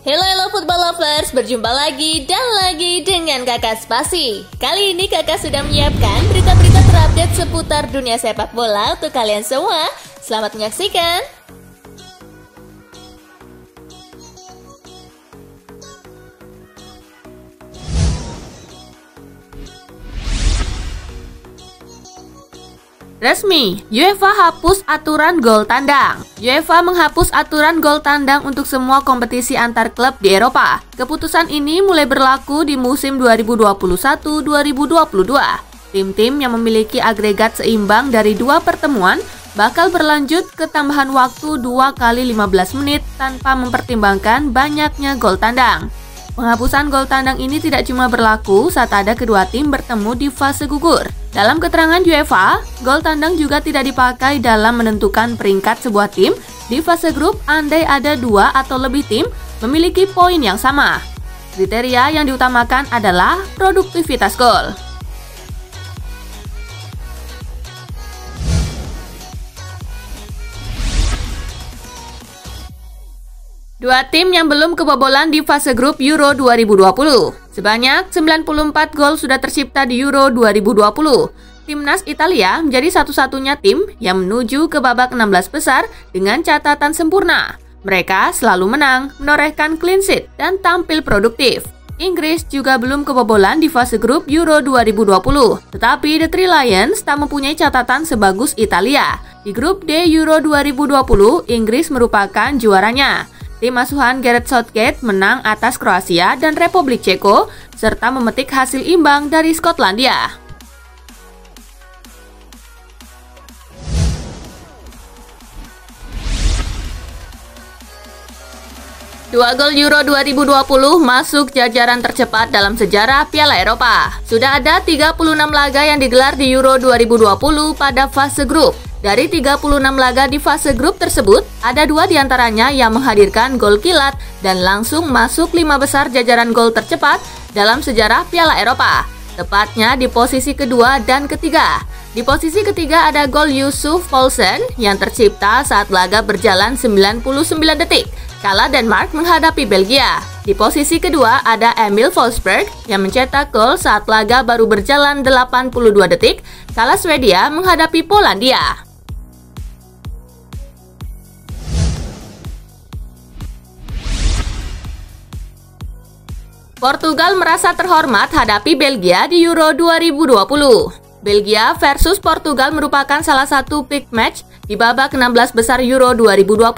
Hello football lovers, berjumpa lagi dan lagi dengan Kakak Spasi. Kali ini Kakak sudah menyiapkan berita-berita terupdate seputar dunia sepak bola untuk kalian semua. Selamat menyaksikan. Resmi, UEFA hapus aturan gol tandang. UEFA menghapus aturan gol tandang untuk semua kompetisi antar klub di Eropa. Keputusan ini mulai berlaku di musim 2021-2022. Tim-tim yang memiliki agregat seimbang dari 2 pertemuan bakal berlanjut ke tambahan waktu 2 kali 15 menit tanpa mempertimbangkan banyaknya gol tandang. Penghapusan gol tandang ini tidak cuma berlaku saat ada kedua tim bertemu di fase gugur. Dalam keterangan UEFA, gol tandang juga tidak dipakai dalam menentukan peringkat sebuah tim di fase grup andai ada 2 atau lebih tim memiliki poin yang sama. Kriteria yang diutamakan adalah produktivitas gol. Dua tim yang belum kebobolan di fase grup Euro 2020. Sebanyak 94 gol sudah tercipta di Euro 2020. Timnas Italia menjadi satu-satunya tim yang menuju ke babak 16 besar dengan catatan sempurna. Mereka selalu menang, menorehkan clean sheet, dan tampil produktif. Inggris juga belum kebobolan di fase grup Euro 2020. Tetapi The Three Lions tak mempunyai catatan sebagus Italia. Di grup D Euro 2020, Inggris merupakan juaranya. Tim asuhan Gareth Southgate menang atas Kroasia dan Republik Ceko, serta memetik hasil imbang dari Skotlandia. Dua gol Euro 2020 masuk jajaran tercepat dalam sejarah Piala Eropa. Sudah ada 36 laga yang digelar di Euro 2020 pada fase grup. Dari 36 laga di fase grup tersebut, ada 2 diantaranya yang menghadirkan gol kilat dan langsung masuk 5 besar jajaran gol tercepat dalam sejarah Piala Eropa. Tepatnya di posisi kedua dan ketiga. Di posisi ketiga ada gol Yusuf Poulsen yang tercipta saat laga berjalan 99 detik, kala Denmark menghadapi Belgia. Di posisi kedua ada Emil Forsberg yang mencetak gol saat laga baru berjalan 82 detik, kala Swedia menghadapi Polandia. Portugal merasa terhormat hadapi Belgia di Euro 2020. Belgia versus Portugal merupakan salah satu big match di babak 16 besar Euro 2020.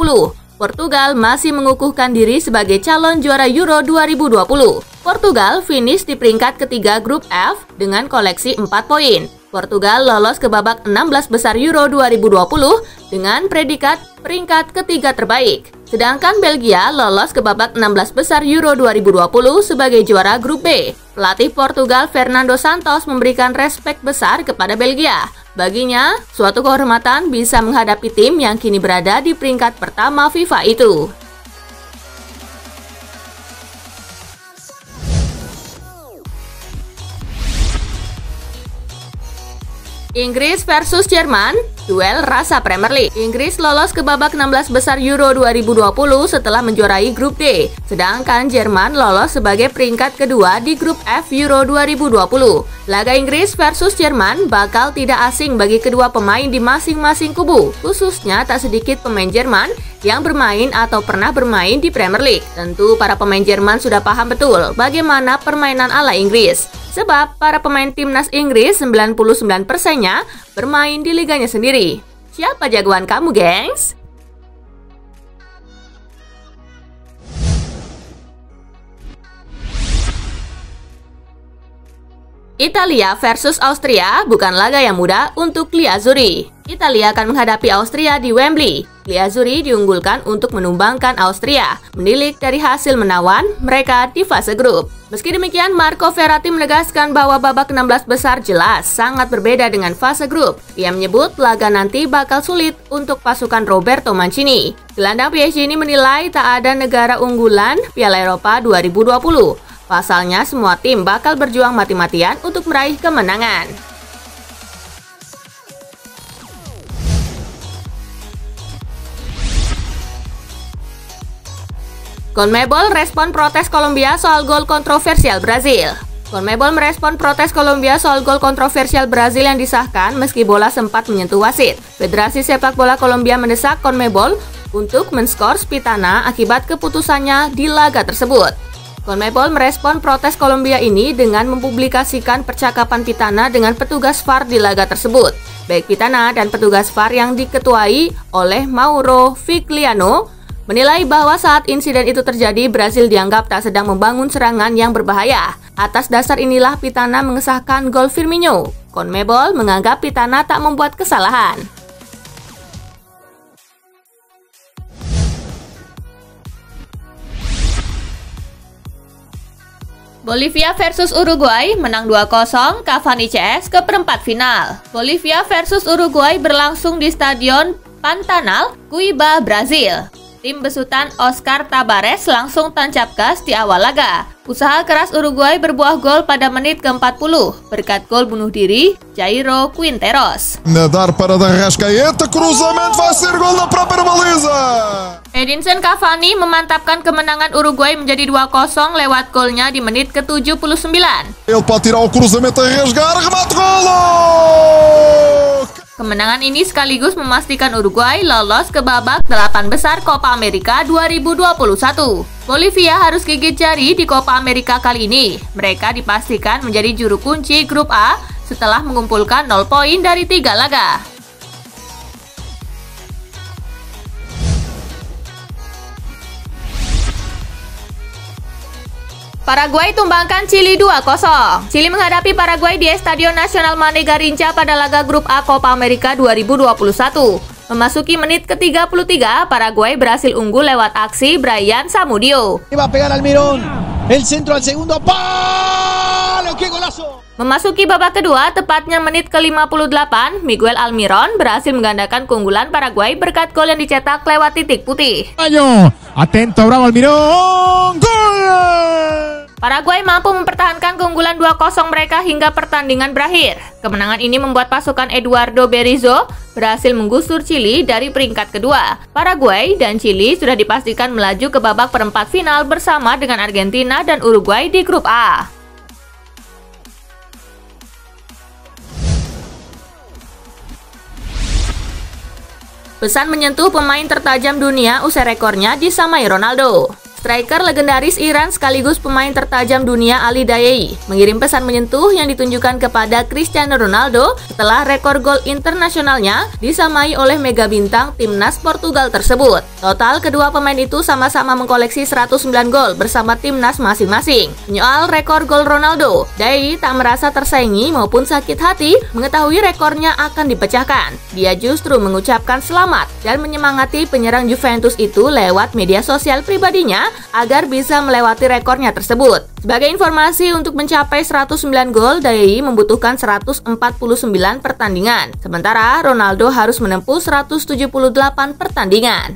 Portugal masih mengukuhkan diri sebagai calon juara Euro 2020. Portugal finish di peringkat ketiga grup F dengan koleksi 4 poin. Portugal lolos ke babak 16 besar Euro 2020 dengan predikat peringkat ketiga terbaik. Sedangkan Belgia lolos ke babak 16 besar Euro 2020 sebagai juara grup B. Pelatih Portugal Fernando Santos memberikan respek besar kepada Belgia. Baginya, suatu kehormatan bisa menghadapi tim yang kini berada di peringkat pertama FIFA itu. Inggris versus Jerman, duel rasa Premier League. Inggris lolos ke babak 16 besar Euro 2020 setelah menjuarai grup D, sedangkan Jerman lolos sebagai peringkat kedua di grup F Euro 2020. Laga Inggris versus Jerman bakal tidak asing bagi kedua pemain di masing-masing kubu, khususnya tak sedikit pemain Jerman yang bermain atau pernah bermain di Premier League. Tentu para pemain Jerman sudah paham betul bagaimana permainan ala Inggris. Sebab para pemain timnas Inggris 99%-nya bermain di liganya sendiri. Siapa jagoan kamu, gengs? Italia versus Austria bukan laga yang mudah untuk Gli Azzurri. Italia akan menghadapi Austria di Wembley. Gli Azzurri diunggulkan untuk menumbangkan Austria, menilik dari hasil menawan mereka di fase grup. Meski demikian, Marco Verratti menegaskan bahwa babak 16 besar jelas sangat berbeda dengan fase grup. Ia menyebut laga nanti bakal sulit untuk pasukan Roberto Mancini. Gelandang PSG ini menilai tak ada negara unggulan Piala Eropa 2020. Pasalnya, semua tim bakal berjuang mati-matian untuk meraih kemenangan. CONMEBOL respon protes Kolombia soal gol kontroversial Brazil. CONMEBOL merespon protes Kolombia soal gol kontroversial Brazil yang disahkan meski bola sempat menyentuh wasit. Federasi Sepak Bola Kolombia mendesak CONMEBOL untuk menskors Pitana akibat keputusannya di laga tersebut. CONMEBOL merespon protes Kolombia ini dengan mempublikasikan percakapan Pitana dengan petugas VAR di laga tersebut. Baik Pitana dan petugas VAR yang diketuai oleh Mauro Vigliano menilai bahwa saat insiden itu terjadi, Brazil dianggap tak sedang membangun serangan yang berbahaya. Atas dasar inilah Pitana mengesahkan gol Firmino. CONMEBOL menganggap Pitana tak membuat kesalahan. Bolivia versus Uruguay menang 2-0, Cavani CS ke perempat final. Bolivia versus Uruguay berlangsung di Stadion Pantanal, Cuiabá, Brazil. Tim besutan Oscar Tabares langsung tancap gas di awal laga. Usaha keras Uruguay berbuah gol pada menit ke-40 berkat gol bunuh diri Jairo Quinteros. Nadar para Arrascaeta, cruzamento vai ser gol na própria baliza. Edinson Cavani memantapkan kemenangan Uruguay menjadi 2-0 lewat golnya di menit ke-79. Ele pode tirar o cruzamento a rasgar, remate golo! Kemenangan ini sekaligus memastikan Uruguay lolos ke babak 8 besar Copa America 2021. Bolivia harus gigit jari di Copa America kali ini. Mereka dipastikan menjadi juru kunci grup A setelah mengumpulkan 0 poin dari 3 laga. Paraguay tumbangkan Chili 2-0. Chili menghadapi Paraguay di Estadio Nacional Mané Garrincha pada laga grup A Copa America 2021. Memasuki menit ke-33, Paraguay berhasil unggul lewat aksi Brian Samudio. Va a pegar Almirón. El centro al segundo palo. ¡Qué golazo! Memasuki babak kedua, tepatnya menit ke-58, Miguel Almirón berhasil menggandakan keunggulan Paraguay berkat gol yang dicetak lewat titik putih. Atento, bravo Almirón. Gol! Paraguay mampu mempertahankan keunggulan 2-0 mereka hingga pertandingan berakhir. Kemenangan ini membuat pasukan Eduardo Berizzo berhasil menggusur Chili dari peringkat kedua. Paraguay dan Chili sudah dipastikan melaju ke babak perempat final bersama dengan Argentina dan Uruguay di grup A. Pesan menyentuh pemain tertajam dunia usai rekornya disamai Ronaldo. Striker legendaris Iran sekaligus pemain tertajam dunia Ali Daei mengirim pesan menyentuh yang ditunjukkan kepada Cristiano Ronaldo setelah rekor gol internasionalnya disamai oleh mega bintang timnas Portugal tersebut. Total kedua pemain itu sama-sama mengkoleksi 109 gol bersama timnas masing-masing. Menyoal rekor gol Ronaldo, Daei tak merasa tersaingi maupun sakit hati mengetahui rekornya akan dipecahkan. Dia justru mengucapkan selamat dan menyemangati penyerang Juventus itu lewat media sosial pribadinya agar bisa melewati rekornya tersebut. Sebagai informasi, untuk mencapai 109 gol, Daei membutuhkan 149 pertandingan. Sementara Ronaldo harus menempuh 178 pertandingan.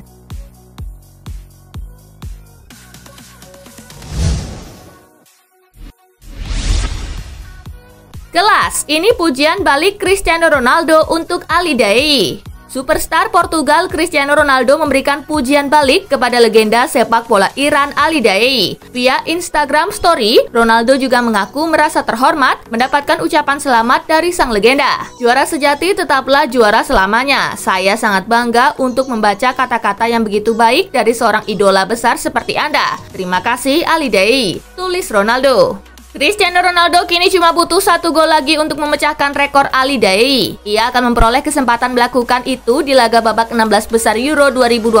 Kelas, ini pujian balik Cristiano Ronaldo untuk Ali Daei. Superstar Portugal Cristiano Ronaldo memberikan pujian balik kepada legenda sepak bola Iran Ali Daei. Via Instagram Story, Ronaldo juga mengaku merasa terhormat mendapatkan ucapan selamat dari sang legenda. Juara sejati tetaplah juara selamanya. Saya sangat bangga untuk membaca kata-kata yang begitu baik dari seorang idola besar seperti Anda. Terima kasih Ali Daei, tulis Ronaldo. Cristiano Ronaldo kini cuma butuh 1 gol lagi untuk memecahkan rekor Ali Daei. Ia akan memperoleh kesempatan melakukan itu di laga babak 16 besar Euro 2020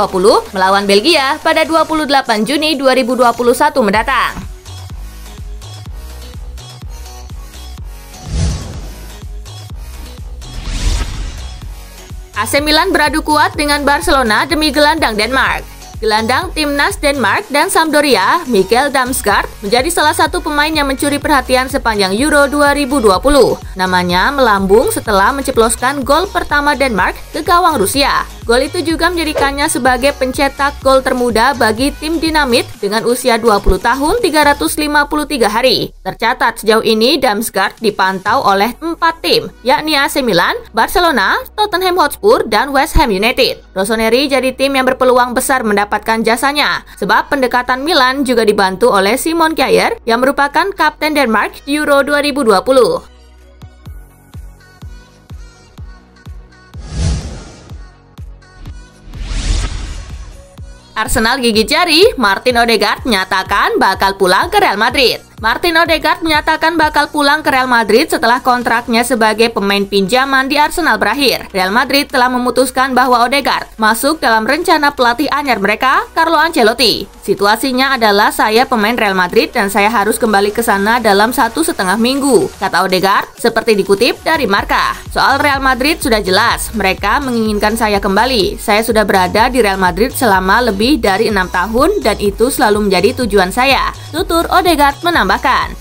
melawan Belgia pada 28 Juni 2021 mendatang. AC Milan beradu kuat dengan Barcelona demi gelandang Denmark. Gelandang timnas Denmark dan Sampdoria, Mikkel Damsgaard, menjadi salah satu pemain yang mencuri perhatian sepanjang Euro 2020. Namanya melambung setelah menceploskan gol pertama Denmark ke gawang Rusia. Gol itu juga menjadikannya sebagai pencetak gol termuda bagi tim Dinamit dengan usia 20 tahun 353 hari. Tercatat sejauh ini Damsgaard dipantau oleh 4 tim, yakni AC Milan, Barcelona, Tottenham Hotspur, dan West Ham United. Rossoneri jadi tim yang berpeluang besar mendapatkan jasanya, sebab pendekatan Milan juga dibantu oleh Simon Kjaer yang merupakan kapten Denmark di Euro 2020. Arsenal gigit jari, Martin Odegaard menyatakan bakal pulang ke Real Madrid. Martin Odegaard menyatakan bakal pulang ke Real Madrid setelah kontraknya sebagai pemain pinjaman di Arsenal berakhir. Real Madrid telah memutuskan bahwa Odegaard masuk dalam rencana pelatih anyar mereka, Carlo Ancelotti. Situasinya adalah saya pemain Real Madrid dan saya harus kembali ke sana dalam 1,5 minggu, kata Odegaard seperti dikutip dari Marca. Soal Real Madrid sudah jelas, mereka menginginkan saya kembali. Saya sudah berada di Real Madrid selama lebih dari 6 tahun dan itu selalu menjadi tujuan saya, tutur Odegaard menambahkan.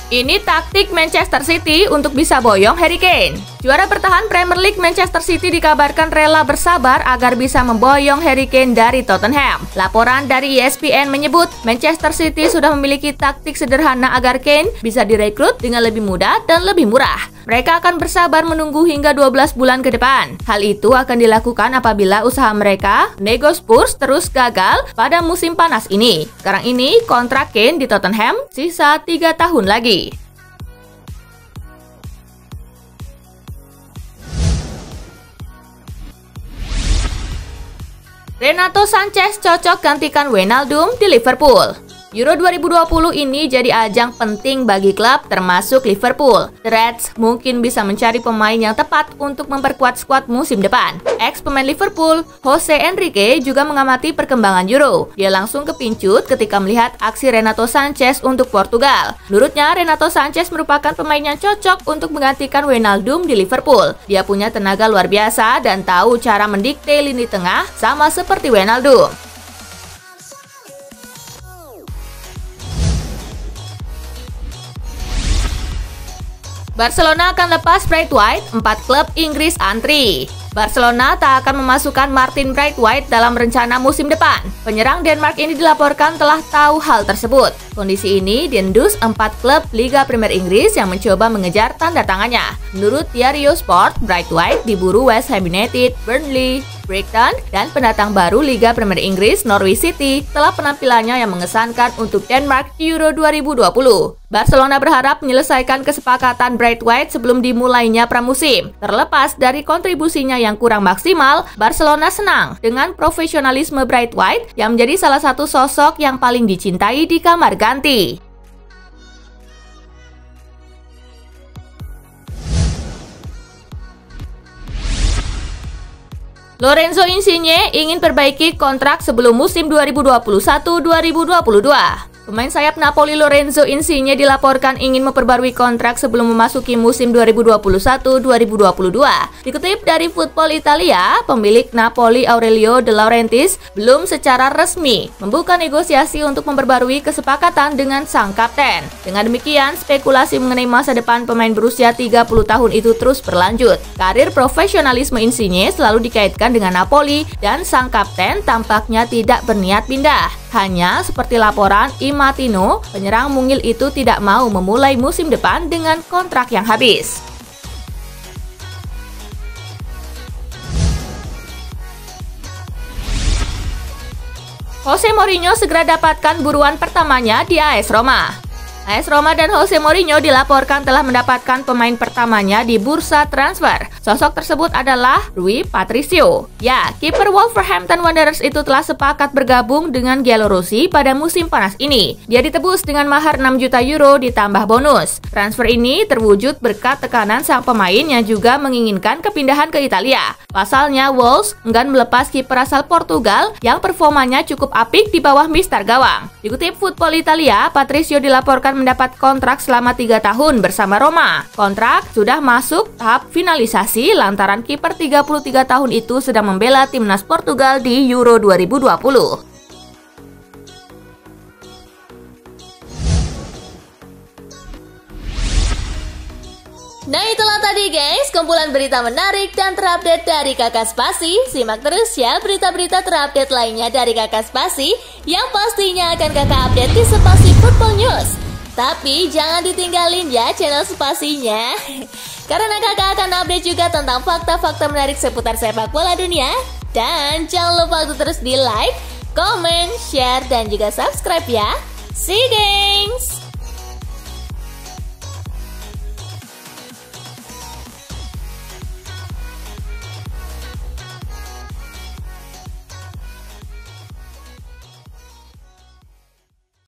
Ini taktik Manchester City untuk bisa boyong Harry Kane. Juara bertahan Premier League Manchester City dikabarkan rela bersabar agar bisa memboyong Harry Kane dari Tottenham. Laporan dari ESPN menyebut Manchester City sudah memiliki taktik sederhana agar Kane bisa direkrut dengan lebih mudah dan lebih murah. Mereka akan bersabar menunggu hingga 12 bulan ke depan. Hal itu akan dilakukan apabila usaha mereka, nego Spurs, terus gagal pada musim panas ini. Sekarang ini kontrak Kane di Tottenham sisa 3 tahun lagi. Renato Sanches cocok gantikan Wijnaldum di Liverpool. Euro 2020 ini jadi ajang penting bagi klub termasuk Liverpool. The Reds mungkin bisa mencari pemain yang tepat untuk memperkuat skuad musim depan. Ex-pemain Liverpool, Jose Enrique juga mengamati perkembangan Euro. Dia langsung kepincut ketika melihat aksi Renato Sanches untuk Portugal. Menurutnya, Renato Sanches merupakan pemain yang cocok untuk menggantikan Wijnaldum di Liverpool. Dia punya tenaga luar biasa dan tahu cara mendikte lini tengah sama seperti Wijnaldum. Barcelona akan lepas Braithwaite, 4 klub Inggris antri. Barcelona tak akan memasukkan Martin Braithwaite dalam rencana musim depan. Penyerang Denmark ini dilaporkan telah tahu hal tersebut. Kondisi ini diendus 4 klub Liga Premier Inggris yang mencoba mengejar tanda tangannya. Menurut Diario Sport, Braithwaite diburu West Ham United, Burnley, Brighton, dan pendatang baru Liga Premier Inggris Norwich City setelah penampilannya yang mengesankan untuk Denmark di Euro 2020. Barcelona berharap menyelesaikan kesepakatan Braithwaite sebelum dimulainya pramusim. Terlepas dari kontribusinya yang kurang maksimal, Barcelona senang dengan profesionalisme Braithwaite yang menjadi salah satu sosok yang paling dicintai di kamar ganti. Lorenzo Insigne ingin perbaiki kontrak sebelum musim 2021-2022. Pemain sayap Napoli Lorenzo Insigne dilaporkan ingin memperbarui kontrak sebelum memasuki musim 2021-2022. Dikutip dari Football Italia, pemilik Napoli Aurelio De Laurentiis belum secara resmi membuka negosiasi untuk memperbarui kesepakatan dengan sang kapten. Dengan demikian, spekulasi mengenai masa depan pemain berusia 30 tahun itu terus berlanjut. Karir profesionalisme Insigne selalu dikaitkan dengan Napoli dan sang kapten tampaknya tidak berniat pindah. Hanya seperti laporan Imatino, penyerang mungil itu tidak mau memulai musim depan dengan kontrak yang habis. Jose Mourinho segera dapatkan buruan pertamanya di AS Roma. AS Roma dan Jose Mourinho dilaporkan telah mendapatkan pemain pertamanya di bursa transfer. Sosok tersebut adalah Rui Patricio. Ya, kiper Wolverhampton Wanderers itu telah sepakat bergabung dengan Giallorossi pada musim panas ini. Dia ditebus dengan mahar 6 juta euro ditambah bonus. Transfer ini terwujud berkat tekanan sang pemain yang juga menginginkan kepindahan ke Italia. Pasalnya, Wolves enggan melepas kiper asal Portugal yang performanya cukup apik di bawah mister gawang. Dikutip Football Italia, Patricio dilaporkan mendapat kontrak selama 3 tahun bersama Roma. Kontrak sudah masuk tahap finalisasi lantaran kiper 33 tahun itu sedang membela timnas Portugal di Euro 2020. Nah itulah tadi guys, kumpulan berita menarik dan terupdate dari Kakak Spasi. Simak terus ya berita-berita terupdate lainnya dari Kakak Spasi yang pastinya akan Kakak update di Spasi Football News. Tapi jangan ditinggalin ya channel Spasinya, karena Kakak akan update juga tentang fakta-fakta menarik seputar sepak bola dunia. Dan jangan lupa untuk terus di like, comment, share, dan juga subscribe ya. See you guys!